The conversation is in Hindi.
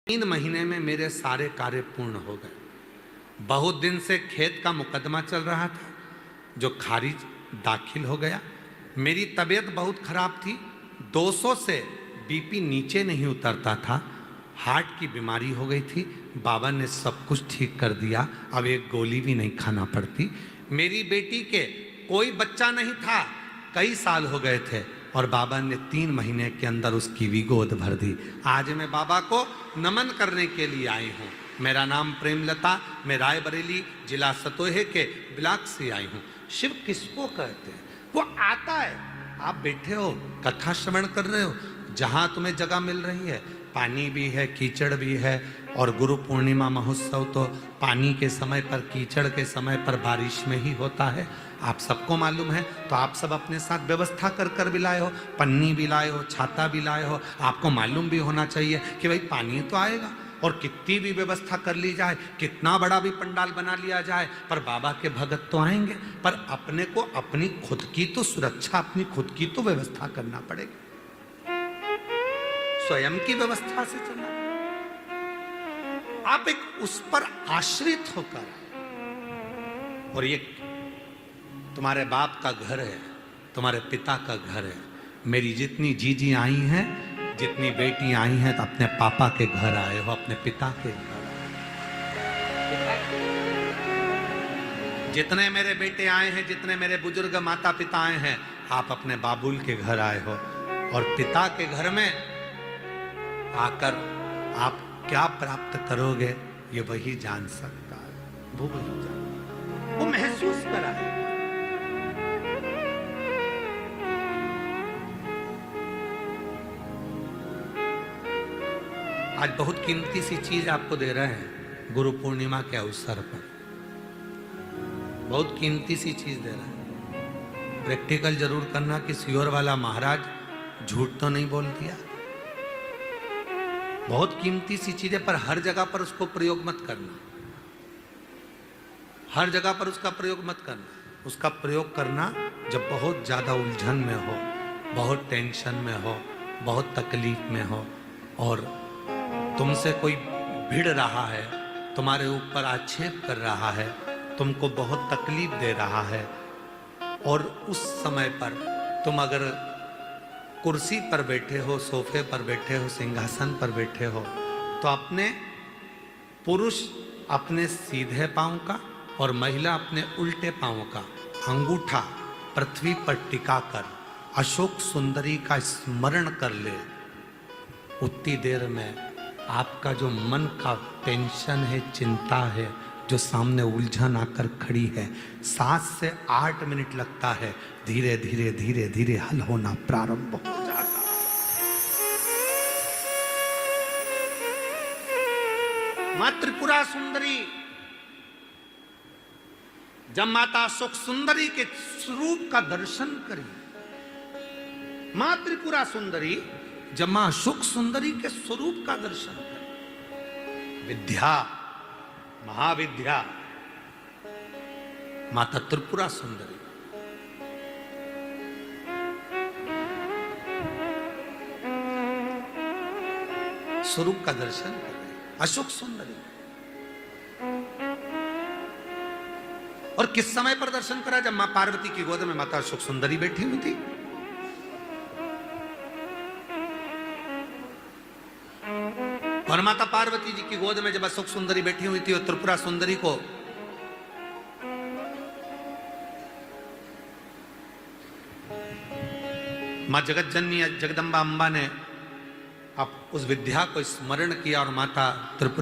3 महीने में मेरे सारे कार्य पूर्ण हो गए। बहुत दिन से खेत का मुकदमा चल रहा था जो खारिज दाखिल हो गया। मेरी तबीयत बहुत खराब थी, 200 से बीपी नीचे नहीं उतरता था, हार्ट की बीमारी हो गई थी। बाबा ने सब कुछ ठीक कर दिया, अब एक गोली भी नहीं खाना पड़ती। मेरी बेटी के कोई बच्चा नहीं था, कई साल हो गए थे और बाबा ने 3 महीने के अंदर उसकी भी गोद भर दी। आज मैं बाबा को नमन करने के लिए आई हूँ। मेरा नाम प्रेमलता, मैं रायबरेली जिला सतोहे के ब्लॉक से आई हूँ। शिव किसको कहते हैं? वो आता है, आप बैठे हो कथा श्रवण कर रहे हो, जहाँ तुम्हें जगह मिल रही है, पानी भी है, कीचड़ भी है। और गुरु पूर्णिमा महोत्सव तो पानी के समय पर, कीचड़ के समय पर, बारिश में ही होता है, आप सबको मालूम है। तो आप सब अपने साथ व्यवस्था कर कर भी लाए हो, पन्नी भी लाए हो, छाता भी लाए हो। आपको मालूम भी होना चाहिए कि भाई पानी तो आएगा, और कितनी भी व्यवस्था कर ली जाए, कितना बड़ा भी पंडाल बना लिया जाए, पर बाबा के भगत तो आएंगे। पर अपने को अपनी खुद की तो सुरक्षा, अपनी खुद की तो व्यवस्था करना पड़ेगी, स्वयं की व्यवस्था से चलना। आप एक उस पर आश्रित होकर, और ये तुम्हारे बाप का घर है, तुम्हारे पिता का घर है। मेरी जितनी जीजी आई हैं, जितनी बेटी आई हैं, तो अपने पापा के घर आए हो, अपने पिता के घर। जितने मेरे बेटे आए हैं, जितने मेरे बुजुर्ग माता पिता आए हैं, आप अपने बाबुल के घर आए हो। और पिता के घर में आकर आप क्या प्राप्त करोगे, ये वही जान सकता है, वो वही जान, वो महसूस कराए। आज बहुत कीमती सी चीज आपको दे रहे हैं गुरु पूर्णिमा के अवसर पर, बहुत कीमती सी चीज दे रहे हैं। प्रैक्टिकल जरूर करना कि सियोर वाला महाराज झूठ तो नहीं बोल दिया। बहुत कीमती सी चीज है, पर हर जगह पर उसको प्रयोग मत करना, हर जगह पर उसका प्रयोग मत करना। उसका प्रयोग करना जब बहुत ज्यादा उलझन में हो, बहुत टेंशन में हो, बहुत तकलीफ में हो, और तुमसे कोई भिड़ रहा है, तुम्हारे ऊपर आक्षेप कर रहा है, तुमको बहुत तकलीफ दे रहा है, और उस समय पर तुम अगर कुर्सी पर बैठे हो, सोफे पर बैठे हो, सिंहासन पर बैठे हो, तो अपने पुरुष अपने सीधे पांव का और महिला अपने उल्टे पांव का अंगूठा पृथ्वी पर टिकाकर अशोक सुंदरी का स्मरण कर ले। उतनी देर में आपका जो मन का टेंशन है, चिंता है, जो सामने उलझन आकर खड़ी है, 7 से 8 मिनट लगता है, धीरे धीरे धीरे धीरे हल होना प्रारंभ हो जाता है। मां त्रिपुरा सुंदरी, जब माता सुख सुंदरी के स्वरूप का दर्शन करी, मां त्रिपुरा सुंदरी जब मां सुख सुंदरी के स्वरूप का दर्शन करी, विद्या, महाविद्या माता त्रिपुरा सुंदरी, स्वरूप का दर्शन कर रहे, अशोक सुंदरी। और किस समय पर दर्शन करा? जब मां पार्वती की गोद में माता अशोक सुंदरी बैठी हुई थी। और माता पार्वती जी की गोद में जब अशोक सुंदरी बैठी हुई थी, और त्रिपुरा सुंदरी को मां जगत जननी जगदम्बा अम्बा ने अब उस विद्या को स्मरण किया, और माता त्रिपुरा